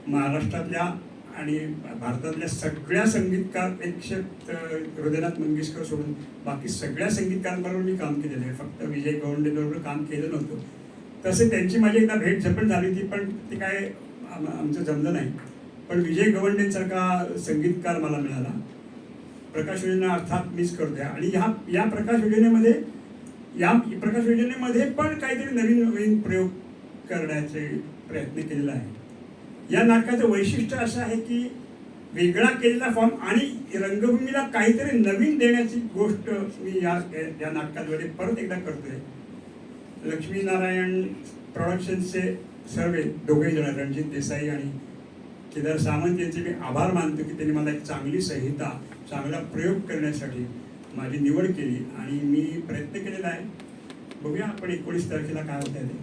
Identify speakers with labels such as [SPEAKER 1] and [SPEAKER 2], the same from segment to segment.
[SPEAKER 1] महाराष्ट्रातल्या आणि भारतातल्या सगळ्या संगीतकार हृदयनाथ मंगेशकर सोडून बाकी सगळ्या संगीतकारांबरोबर मी काम केलेलं आहे. फक्त विजय गवंडेंबरोबर काम केलं नव्हतं. तसे त्यांची माझी एकदा भेट झपट झाली होती, पण ते काय आमचं जमलं नाही. पण विजय गवंडेंसारखा संगीतकार मला मिळाला. प्रकाश योजना अर्थात मिस करतोय. आणि या प्रकाश योजनेमध्ये पण काहीतरी नवीन प्रयोग करण्याचे प्रयत्न केलेला आहे. या नाटकाचं वैशिष्ट्य असं आहे की वेगळा केलेला फॉर्म आणि रंगभूमीला काहीतरी नवीन देण्याची गोष्ट मी या नाटकाद्वारे परत एकदा करतोय. लक्ष्मीनारायण प्रोडक्शन्सचे सर्व दोघे जण, रणजित देसाई आणि केदार सामंत यांचे मी आभार मानतो की त्यांनी मला एक चांगली संहिता, चांगला प्रयोग करण्यासाठी माझी निवड केली आणि मी प्रयत्न केलेला आहे. बघूया आपण 19 तारखेला काय होतं ते.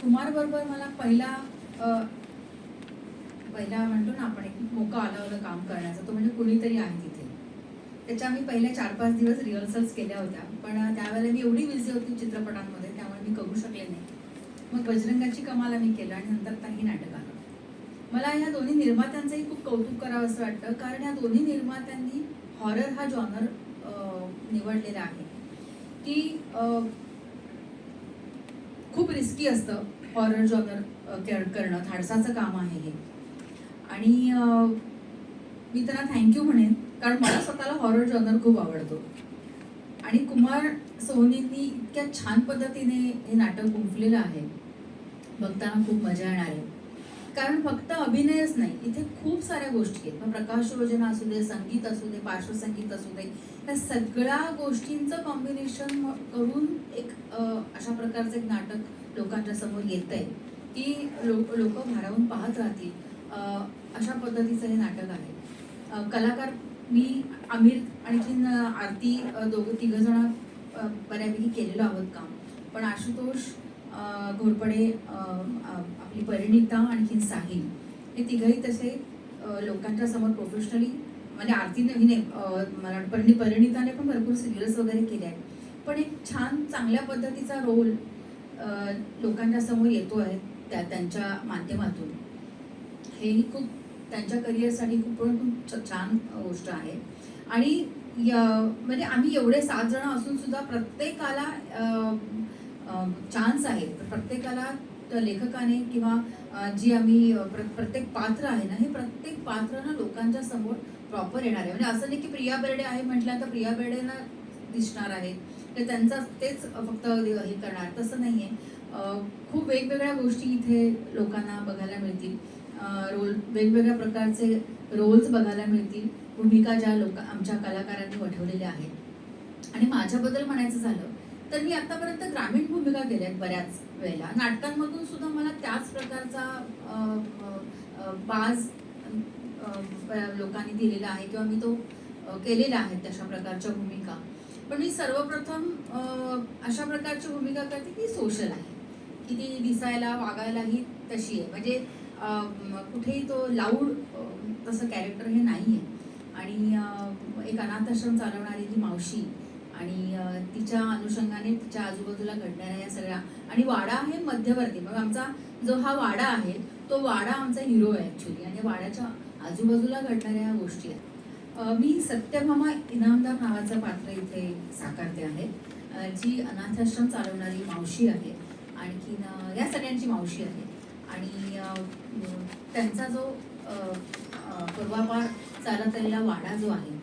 [SPEAKER 2] कुमार बरोबर मला पहिला म्हणतो ना आपण, एक मोका आला होता काम करण्याचा. तो म्हणजे कुणीतरी आहे तिथे. त्याच्या मी पहिल्या 4-5 दिवस रिहर्सल्स केल्या होत्या, पण त्यावेळेला मी एवढी बिझी होती चित्रपटांमध्ये, त्यामुळे मी करू शकले नाही. मग बजरंगाची कमाल मी केलं आणि नंतर काही नाटक आलं. मला ह्या दोन्ही निर्मात्यांचंही खूप कौतुक करावं असं वाटतं, कारण या दोन्ही निर्मात्यांनी हॉरर हा जॉनर निवडलेला आहे की खूप रिस्की असतं हॉरर जॉनर करणं, धाडसाचं काम आहे हे. आणि मी त्यांना थँक्यू म्हणेन, कारण मला स्वतःला हॉरर जॉनर खूप आवडतो. आणि कुमार सोनींनी इतक्या छान पद्धतीने हे नाटक गुंफलेलं आहे, बघताना खूप मजा येणार आहे. कारण फक्त अभिनयच नाही, इथे खूप साऱ्या गोष्टी आहेत. मग प्रकाश योजना असू दे, संगीत असू दे, पार्श्वसंगीत असू दे, या सगळ्या गोष्टींचं कॉम्बिनेशन करून एक अशा प्रकारचं एक नाटक लोकांच्या समोर येत आहे की लोक भारावून पाहत राहतील. अशा पद्धतीचं हे नाटक आहे. कलाकार मी, आमिर, आणखीन आरती, तिघं जण बऱ्यापैकी केलेलो आहोत काम. पण आशुतोष घोरपडे, आपली परिणिता, आणखीन साहिल, हे तिघही तसे लोकांच्या समोर प्रोफेशनली, म्हणजे आरतीने मला परिणिताने पण भरपूर सिरियल्स वगैरे केले आहेत. पण एक छान चांगल्या पद्धतीचा रोल लोकांच्या समोर येतो आहे त्यांच्या माध्यमातून. हेही खूप त्यांच्या करिअरसाठी खूप छान गोष्ट आहे. आणि म्हणजे आम्ही एवढे 7 जण असून सुद्धा प्रत्येकाला चान्स आहे. प्रत्येकाला लेखकाने किंवा जी आम्ही प्रत्येक पात्र आहे ना, हे प्रत्येक पात्र ना लोकांच्या समोर प्रॉपर येणार आहे. म्हणजे असं नाही की प्रिया बेर्डे आहे म्हटलं तर प्रिया बेर्डेना दिसणार आहे, तर त्यांचा तेच फक्त हे करणार, तसं नाही आहे. खूप वेगवेगळ्या गोष्टी इथे लोकांना बघायला मिळतील. वेगवेगळ्या प्रकारचे रोल्स बघायला मिळतील, भूमिका ज्या आमच्या कलाकारांनी वठवलेल्या आहेत. आणि माझ्याबद्दल म्हणायचं झालं तर मी आतापर्यंत ग्रामीण भूमिका केल्या आहेत बऱ्याच वेळेला. नाटकांमधून सुद्धा मला त्याच प्रकारचा बाज लोकांनी दिलेला आहे किंवा मी तो केलेला आहे तशा प्रकारच्या भूमिका. पण मी सर्वप्रथम अशा प्रकारची भूमिका करते की सोशल आहे, की ती दिसायला वागायलाही तशी आहे. म्हणजे कुठेही तो लाऊड तसं कॅरेक्टर हे नाही आहे. आणि एक अनाथाश्रम चालवणारी जी मावशी आणि तिच्या अनुषंगाने तिच्या आजूबाजूला घडणाऱ्या या सगळ्या, आणि वाडा आहे मध्यवर्ती. मग आमचा जो हा वाडा आहे तो वाडा आमचा हिरो आहे ॲक्च्युली, आणि वाड्याच्या आजूबाजूला घडणाऱ्या या गोष्टी आहेत. मी सत्यभामा इनामदार नावाचं पात्र इथे साकारते आहे, जी अनाथाश्रम चालवणारी मावशी आहे. आणखीन या सगळ्यांची मावशी आहे. आणि त्यांचा जो पूर्वापार चालत आलेला वाडा जो आहे,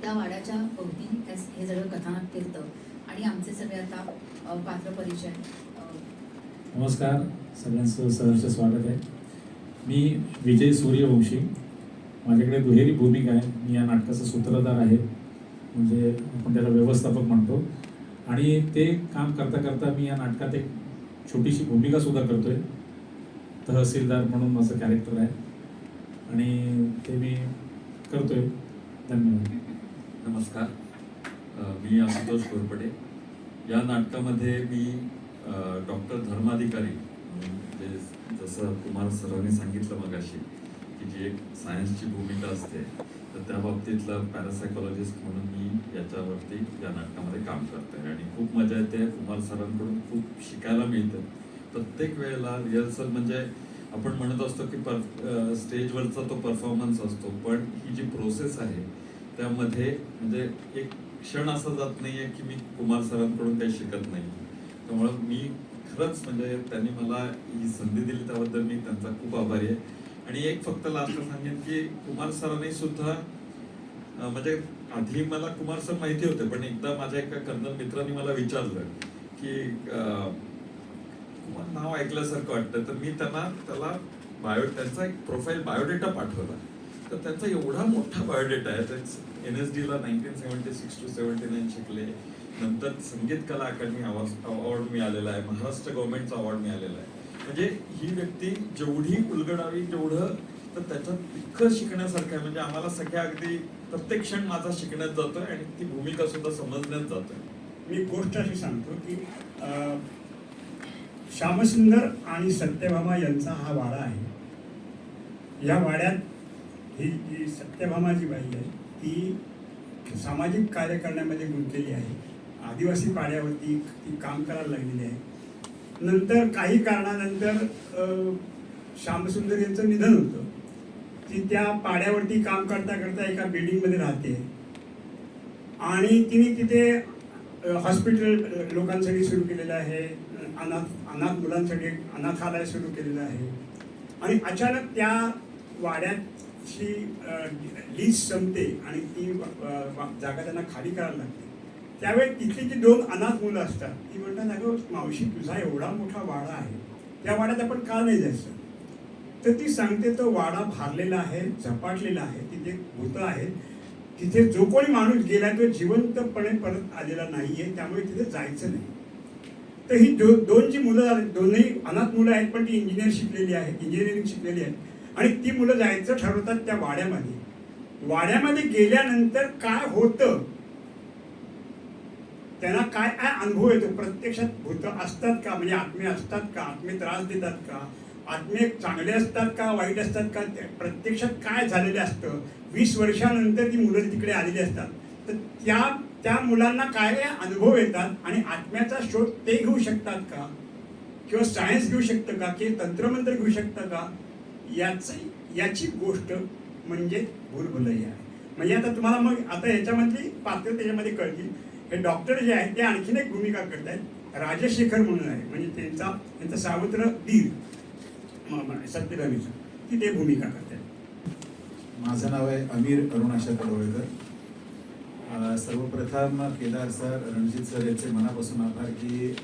[SPEAKER 2] त्या वाड्याच्या भोवती हे सगळं कथानक फिरतं. आणि आमचे सगळे आता पात्र परिचय.
[SPEAKER 3] नमस्कार, सगळ्यांचं सहर्ष स्वागत आहे. मी विजय सूर्यवंशी. माझ्याकडे दुहेरी भूमिका आहे. मी या नाटकाचा सूत्रधार आहे, म्हणजे आपण त्याला व्यवस्थापक म्हणतो. आणि ते काम करता करता मी या नाटकात एक छोटीशी भूमिकासुद्धा करतो आहे. तहसीलदार म्हणून माझं कॅरेक्टर आहे आणि ते मी करतो आहे. धन्यवाद.
[SPEAKER 4] नमस्कार, मी आशुतोष घोरपडे. या नाटकामध्ये मी डॉक्टर धर्माधिकारी म्हणजे जसं कुमार सरांनी सांगितलं मगाशी की जी एक सायन्सची भूमिका असते, तर त्या बाबतीतला पॅरासायकॉलॉजिस्ट म्हणून मी याच्यावरती या नाटकामध्ये काम करते आणि खूप मजा येते. कुमार सरांकडून खूप शिकायला मिळतं. प्रत्येक वेळेला रिहर्सल म्हणजे आपण म्हणत असतो की स्टेजवरचा तो परफॉर्मन्स असतो, पण ही जी प्रोसेस आहे त्यामध्ये म्हणजे एक क्षण असा जात नाहीये की मी कुमार सरांकडून काही शिकत नाही. त्यामुळं मी खरंच म्हणजे त्यांनी मला ही संधी दिली त्याबद्दल मी त्यांचा खूप आभारी आहे. आणि एक फक्त लास्ट सांगेन की कुमार सरांनी सुद्धा म्हणजे आधी मला कुमार सर माहिती होते, पण एकदा माझ्या एका कर्नल मित्राने मला विचारलं की कुमार नाव ऐकल्यासारखं वाटतं, तर मी त्याला त्यांचा एक प्रोफाईल बायोडेटा पाठवला. तर त्यांचा एवढा मोठा बायोडेटा आहे. NSD ला 1976 to 79 शिकले, नंतर संगीत कला अकादमी अवॉर्ड मिळालेला आहे, महाराष्ट्र गव्हर्नमेंटचा अवॉर्ड मिळालेला आहे. म्हणजे ही व्यक्ती जेवढी उलगडावी तेवढं तर त्याच्यात इतकं शिकण्यासारखं आहे. म्हणजे आम्हाला सगळ्या अगदी प्रत्येक क्षण माझा शिकण्यात जातोय आणि ती भूमिका सुद्धा समजण्यात जातोय.
[SPEAKER 1] मी गोष्ट अशी सांगतो की श्यामसुंदर आणि सत्यभामा यांचा हा वाडा आहे. या वाड्यात ही जी सत्यभामा जी बाई आहे ती सामाजिक कार्य करण्यामध्ये गुंतलेली आहे. आदिवासी पाड्यावरती ती काम करायला लागलेली आहे. नंतर काही कारणानंतर श्यामसुंदर यांचं निधन होतं. ती त्या पाड्यावरती काम करता करता एका बिल्डिंगमध्ये राहते आणि तिने तिथे हॉस्पिटल लोकांसाठी सुरू केलेलं आहे, अनाथ मुलांसाठी अनाथालय सुरू केलेलं आहे. आणि अचानक त्या वाड्याची लीज संपते आणि ती जागा त्यांना खाली करायला लागते. त्यावेळी तिथली जी 2 अनाथ मुलं असतात ती म्हणतात, अगं मावशी तुझा एवढा मोठा वाडा आहे, त्या वाड्यात आपण का नाही जायचं? तर ती सांगते तो वाडा भारलेला आहे, झपाटलेला आहे, तिथे भूतं आहेत, तिथे जो कोणी माणूस गेला तो जिवंतपणे परत आलेला नाहीये, त्यामुळे तिथे जायचं नाही. तर ही दोन जी मुलं दोन्ही अनाथ मुलं आहेत, पण ती इंजिनिअरिंग शिकलेली आहेत आणि ती मुलं जायचं ठरवतात त्या वाड्यामध्ये. वाड्यामध्ये गेल्यानंतर काय होतं, त्यांना काय काय अनुभव येतो, प्रत्यक्षात भूतं असतात का, म्हणजे आत्मे असतात का, आत्मे त्रास देतात का, आत्मे चांगले असतात का वाईट असतात का, प्रत्यक्षात काय झालेलं असतं. 20 वर्षानंतर ती मुलं तिकडे आलेली असतात. तर त्या मुलांना काय अनुभव येतात आणि आत्म्याचा शोध ते घेऊ शकतात का, किंवा सायन्स घेऊ शकतं का, की तंत्रमंत्र घेऊ शकतं का, याची गोष्ट म्हणजे भूलभुलैया आहे. म्हणजे आता तुम्हाला मग आता याच्यामधली पात्र त्याच्यामध्ये कळतील. हे डॉक्टर जे आहेत ते आणखीन एक भूमिका करत आहेत, राजशेखर म्हणून आहे, म्हणजे त्यांचा सावत्र दीर सत्यरवीचं, ती ते भूमिका करतात.
[SPEAKER 5] माझं नाव आहे अमीर अरुणाशा कडवळकर. सर्वप्रथम केदार सर, रणजित सर यांचे मनापासून आभार की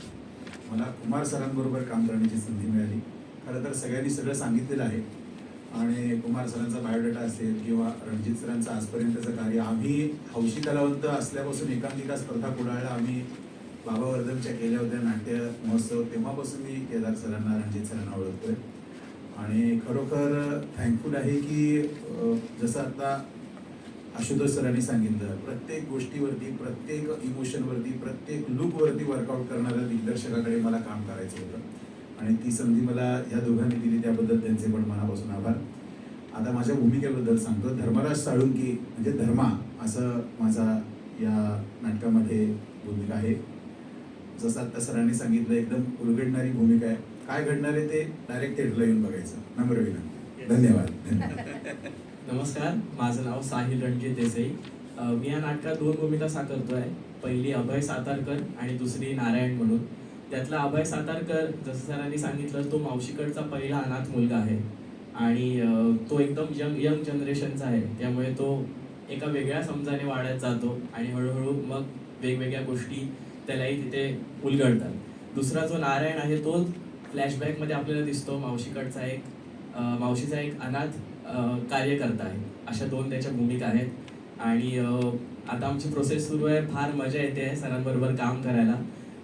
[SPEAKER 5] मला कुमार सरांबरोबर काम करण्याची संधी मिळाली. खरं तर सगळ्यांनी सगळं सांगितलेलं आहे आणि कुमार सरांचा बायोडेटा असेल किंवा रणजित सरांचं आजपर्यंतचं कार्य, आम्ही हौशी कलावंत असल्यापासून एकांकिका स्पर्धा पुढायला आम्ही बाबा वर्धनच्या केल्या होत्या नाट्य महोत्सव, तेव्हापासून मी केदार सरांना, रणजित सरांना ओळखतोय आणि खरोखर थँकफुल आहे की जसं आता आशुतोष सरांनी सांगितलं, प्रत्येक गोष्टीवरती, प्रत्येक इमोशनवरती, प्रत्येक लुकवरती वर्कआउट करणाऱ्या दिग्दर्शकाकडे मला काम करायचं होतं आणि ती संधी मला ह्या दोघांनी दिली, त्याबद्दल त्यांचे पण मनापासून आभार. आता माझ्या भूमिकेबद्दल सांगतो. धर्मराज साळुंकी म्हणजे धर्मा असं माझा या नाटकामध्ये भूमिका आहे. जसं आता सरांनी सांगितलं, एकदम उलगडणारी भूमिका आहे. काय घडणार आहे ते डायरेक्ट थिएटरला येऊन बघायचं. नम्र विनंती. धन्यवाद.
[SPEAKER 6] नमस्कार, माझं नाव साहिल रणजित देसाई. मी या नाटकात 2 भूमिका साकारतोय. पहिली अभय सातारकर आणि दुसरी नारायण म्हणून. त्यातला अभय सातारकर, जसं सरांनी सांगितलं, तो मावशीकडचा पहिला अनाथ मुलगा आहे आणि तो एकदम यंग जनरेशनचा आहे. त्यामुळे तो एका वेगळ्या समजाने वाढत जातो आणि हळूहळू मग वेगवेगळ्या गोष्टी त्यालाही तिथे उलगडतात. दुसरा जो नारायण आहे तो फ्लॅशबॅकमध्ये आपल्याला दिसतो, मावशीचा एक अनाथ कार्यकर्ता आहे. अशा 2 त्याच्या भूमिका आहेत आणि आता आमची प्रोसेस सुरू आहे. फार मजा येते सरांबरोबर काम करायला.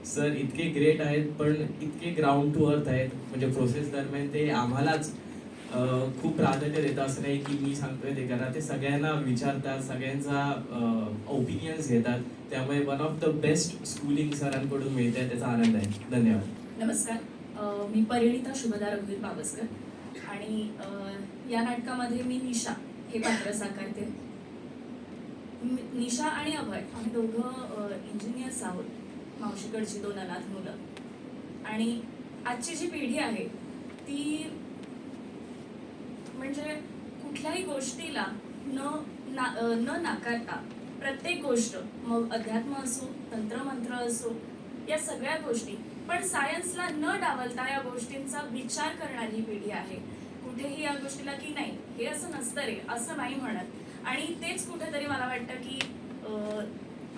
[SPEAKER 6] सर इतके ग्रेट आहेत, पण इतके ग्राउंड टू अर्थ आहेत. म्हणजे प्रोसेस दरम्यान ते आम्हालाच खूप प्राधान्य देतं. असं नाही की मी सांगतोय ते करा, ते सगळ्यांना विचारतात, सगळ्यांचा ओपिनियन्स घेतात. त्यामुळे one of the best schooling सरांकडून मिळते आहे, त्याचा आनंद आहे. धन्यवाद.
[SPEAKER 7] नमस्कार, मी परिणिता शुभदा रघुवीर बाबसकर आणि या नाटकामध्ये मी निशा हे पात्र साकारते. निशा आणि अभय आम्ही दोघं इंजिनियर्स आहोत, मावशीकडची 2 अनाथ मुलं. आणि आजची जी पिढी आहे ती म्हणजे कुठल्याही गोष्टीला न नाकारता प्रत्येक गोष्ट, मग अध्यात्म असो, तंत्रमंत्र असो, या सगळ्या गोष्टी, पण सायन्सला न डावलता या गोष्टींचा विचार करणारी पिढी आहे. कुठेही या गोष्टीला की नाही हे असं नसतं रे असं नाही म्हणत. आणि तेच कुठेतरी मला वाटतं की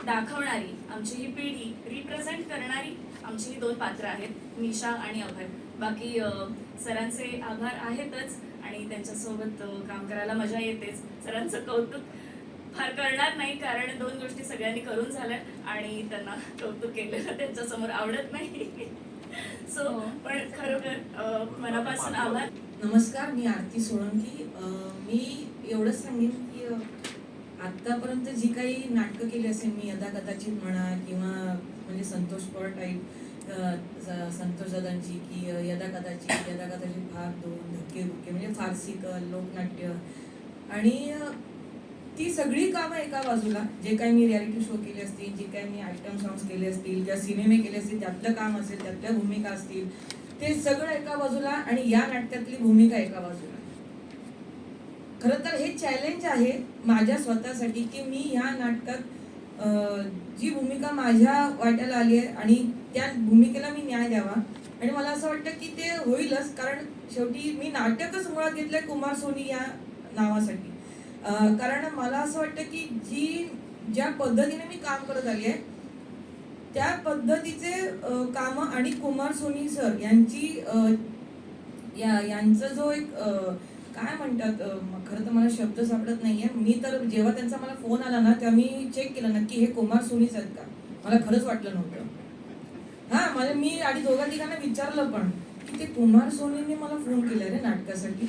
[SPEAKER 7] दाखवणारी आमची ही पिढी, रिप्रेझेंट करणारी आमची ही 2 पात्र आहेत, निशा आणि अभय. बाकी सरांचे आभार आहेतच आणि त्यांच्यासोबत काम करायला मजा येतेच. सरांचं कौतुक फार करणार नाही कारण 2 गोष्टी सगळ्यांनी करून झाल्या आणि त्यांना कौतुक केलेलं त्यांच्यासमोर आवडत नाही. सो पण खरोखर मनापासून आभार.
[SPEAKER 8] नमस्कार, मी आरती सोळंकी. मी एवढंच सांगेन की आत्तापर्यंत जी काही नाटकं केली असेल मी, यदा कदाचित म्हणा किंवा म्हणजे संतोष पवार टाईप, संतोष दादांची की यदा कदाचित भाग 2, धक्के बुक्के म्हणजे फारसी कल, लोकनाट्य, आणि ती सगळी कामं एका बाजूला, जे काही मी रियालिटी शो केले असतील, जे काही मी आयटम सॉंग्स केले असतील, ज्या सिनेमे केले असतील, त्यातलं काम असेल, त्यातल्या भूमिका असतील, ते सगळं एका बाजूला आणि या नाटकातली भूमिका एका बाजूला. खरं तर हे चॅलेंज आहे माझ्या स्वतःसाठी की मी ह्या नाटकात जी भूमिका माझ्या वाट्याला आली आहे आणि त्या भूमिकेला मी न्याय द्यावा. आणि मला असं वाटतं की ते होईलच, कारण शेवटी मी नाटकच मुळात घेतलंय कुमार सोनी या नावासाठी. कारण मला असं वाटतं की ज्या पद्धतीने मी काम करत आली आहे त्या पद्धतीचे कामं आणि कुमार सोनी सर यांची यांचा जो एक काय म्हणतात, खरं तर मला शब्द सापडत नाहीये. मी तर जेव्हा त्यांचा मला फोन आला ना तेव्हा मी चेक केलं नक्की हे कुमार सोनीच आहेत का, मला खरंच वाटलं नव्हतं. मला मी आधी 2-3 विचारलं पण की ते कुमार सोनीने मला फोन केला रे नाटकासाठी.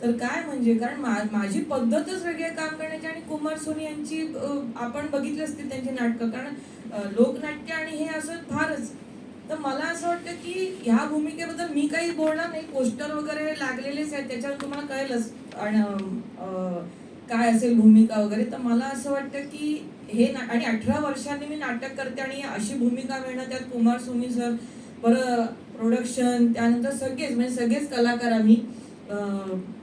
[SPEAKER 8] तर काय म्हणजे, कारण माझी पद्धतच वेगळी आहे काम करण्याची आणि कुमार सोनी यांची आपण बघितली असतील त्यांची नाटकं, कारण लोकनाट्य आणि हे असं फारच. तर मला असं वाटतं की ह्या भूमिकेबद्दल मी काही बोलणार नाही, पोस्टर वगैरे लागलेलेच आहेत त्याच्यावर तुम्हाला कळेलच आणि काय असेल भूमिका वगैरे. तर मला असं वाटतं की हे आणि 18 वर्षांनी मी नाटक करते आणि अशी भूमिका मिळणं, त्यात कुमार सोनी सर, बरं प्रोडक्शन, त्यानंतर सगळेच म्हणजे सगळेच कलाकार,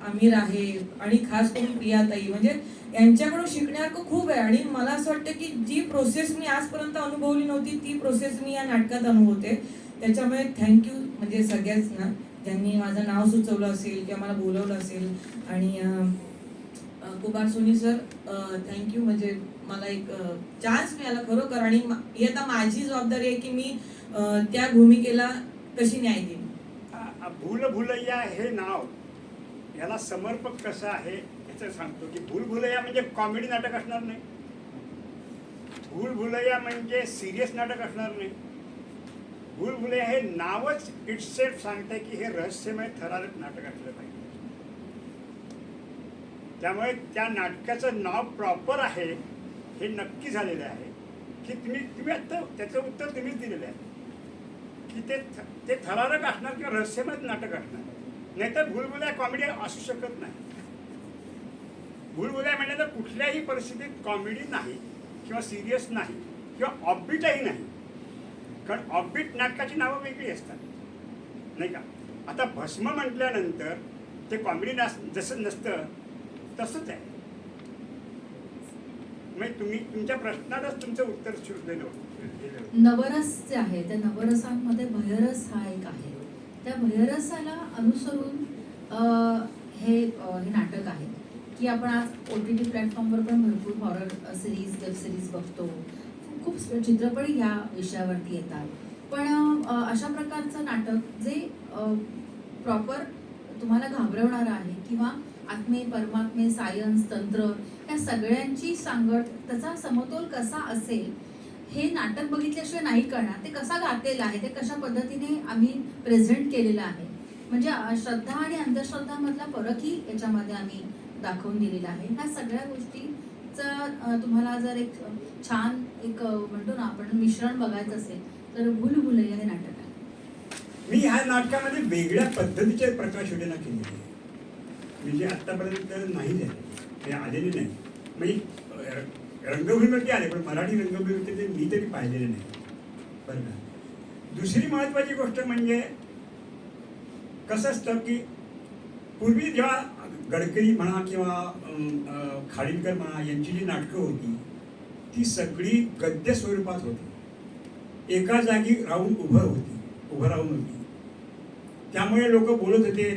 [SPEAKER 8] आमिर आहे आणि खास करून प्रियाताई, म्हणजे यांच्याकडून शिकण्यासारखं खूप आहे. आणि मला असं वाटतं की जी प्रोसेस मी आजपर्यंत अनुभवली नव्हती ती प्रोसेस मी या नाटकात अनुभवते. त्याच्यामुळे थँक्यू म्हणजे सगळ्याच ना, ज्यांनी माझं नाव सुचवलं असेल किंवा मला बोलवलं असेल. आणि कुमार सोनी सर थँक्यू, म्हणजे मला एक चान्स मिळाला खरोखर. आणि ही आता माझी जबाबदारी आहे की मी त्या भूमिकेला कशी न्याय देईन.
[SPEAKER 1] भूल भुलैया हे नाव याला समर्पक कसं आहे याचं सांगतो की भूल भुलैया म्हणजे कॉमेडी नाटक असणार नाही, भूल भुलैया म्हणजे सिरियस नाटक असणार नाही. भूल भुलैया हे नावच इटसेल्फ सांगते की हे रहस्यमय थरारक नाटक असलं पाहिजे. त्यामुळे त्या नाटकाचं नाव प्रॉपर आहे हे नक्की झालेलं आहे की तुम्ही आत्ता त्याचं उत्तर तुम्हीच दिलेलं आहे की ते थरारक असणार किंवा रहस्यमय नाटक असणार. नाहीतर भूलभुलैया कॉमेडी असू शकत नाही. भूलभुलैया म्हणजे तर कुठल्याही परिस्थितीत कॉमेडी नाही किंवा सिरियस नाही किंवा ऑफबीटही नाही, कारण ऑफबीट नाटकाची नावं वेगळी असतात नाही का. आता भस्म म्हटल्यानंतर ते कॉमेडी जसं नसतं तसंच आहे. म्हणजे तुम्ही तुमच्या प्रश्नातच तुमचं उत्तर शोधलेलं होतं.
[SPEAKER 2] नवरस जे आहे त्या नवरसांमध्ये भयरस हा एक आहे. त्या भयरसाला अनुसरून हे नाटक आहे की आपण आज OTT प्लॅटफॉर्मवर पण भरपूर हॉरर सिरीज, वेब सिरीज बघतो, खूप चित्रपट ह्या विषयावरती येतात. पण अशा प्रकारचं नाटक जे प्रॉपर तुम्हाला घाबरवणारं आहे किंवा आत्मे, परमात्मे, सायन्स, तंत्र या सगळ्यांची सांगड, त्याचा समतोल कसा असेल हे नाटक बघितल्याशिवाय नाही कळणार. ते कसा गाजलेला आहे, ते कशा पद्धतीने आम्ही प्रेझेंट केलेलं आहे, म्हणजे श्रद्धा आणि अंधश्रद्धामधला फरकही याच्यामध्ये आम्ही दाखवून दिलेला आहे. ह्या सगळ्या गोष्टीचं तुम्हाला जर एक छान एक म्हणतो ना आपण मिश्रण बघायचं असेल तर भूल भुलैया हे नाटक आहे.
[SPEAKER 1] मी ह्या नाटकामध्ये वेगळ्या पद्धतीचे प्रकाशयोजना केलेली आहे, म्हणजे आत्तापर्यंत नाही झाले, ते आलेले नाही. म्हणजे रंगभूमीवरती आले पण मराठी रंगभूमीवरती ते मी तरी पाहिलेले नाही बरं का. दुसरी महत्त्वाची गोष्ट म्हणजे कसं असतं की पूर्वी जेव्हा गडकरी म्हणा किंवा खाडिलकर म्हणा यांची जी नाटकं होती ती सगळी गद्य स्वरूपात होती, एका जागी राहून उभं राहून होती. त्यामुळे लोक बोलत होते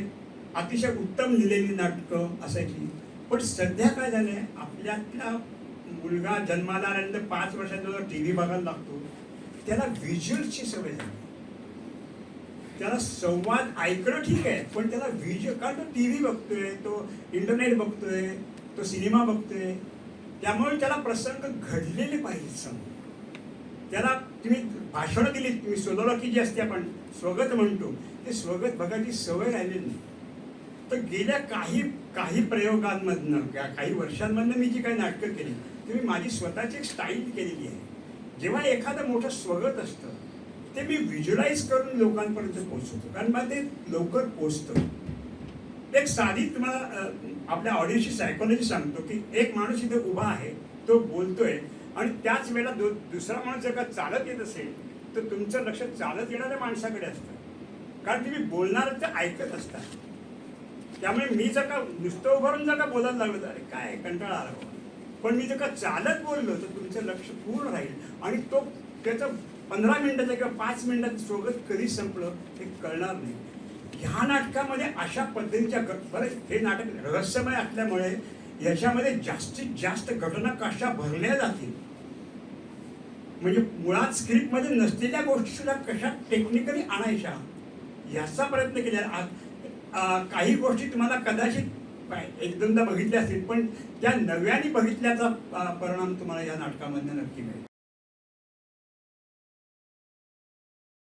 [SPEAKER 1] अतिशय उत्तम लिहिलेली नाटकं असायची. पण सध्या काय झालंय, आपल्यातला मुलगा जन्माला आल्यानंतर 5 वर्षाचा जो TV बघायला लागतो त्याला व्हिज्युअलची सवय झाली. त्याला संवाद ऐकणं ठीक आहे, पण त्याला व्हिज्युअल, कारण तो TV बघतोय, तो इंटरनेट बघतोय, तो सिनेमा बघतोय, त्यामुळे त्याला प्रसंग घडलेले पाहिजे समोर. त्याला तुम्ही भाषणं दिली, तुम्ही सोलोलॉकी जी असते आपण स्वगत म्हणतो, ते स्वगत बघायची सवय राहिलेली नाही. तर गेल्या काही प्रयोगांमधनं काही वर्षांमधनं मी जी काही नाटकं केली तुम्ही माझी स्वतःची एक स्टाईल केलेली आहे. जेव्हा एखादं मोठं स्वगत असतं ते मी व्हिज्युअलाइज करून लोकांपर्यंत पोहोचवतो, कारण मला ते लवकर पोचतं. एक साधी तुम्हाला आपल्या ऑडियन्सची सायकोलॉजी सांगतो की एक माणूस इथे उभा आहे, तो बोलतोय आणि त्याच वेळेला दुसरा माणूस जर का चालत येत असेल तर तुमचं लक्ष चालत येणाऱ्या माणसाकडे असतं, कारण तुम्ही बोलणार ते ऐकत असता. त्यामुळे मी जर का नुसतं उभारून जर का बोलायला लागलो तर अरे काय कंटाळा आला बाबा, पण मी जर का चालत बोललो तर तुमचं लक्ष पूर्ण राहील आणि तो त्याचं 15 मिनिटाचं किंवा 5 मिनिटाचं स्वगत कधी संपलं हे कळणार नाही. ह्या नाटकामध्ये अशा पद्धतीच्या बरं हे नाटक रहस्यमय असल्यामुळे याच्यामध्ये जास्तीत जास्त घटना कशा भरल्या जातील, म्हणजे मुळात स्क्रिप्टमध्ये नसलेल्या गोष्टी सुद्धा कशा टेक्निकली आणायच्या याचा प्रयत्न केला. काही गोष्टी तुम्हाला कदाचित एक दोनदा बघितल्या असतील, पण त्या नव्याने बघितल्याचा परिणाम तुम्हाला या नाटकामधनं नक्की मिळेल.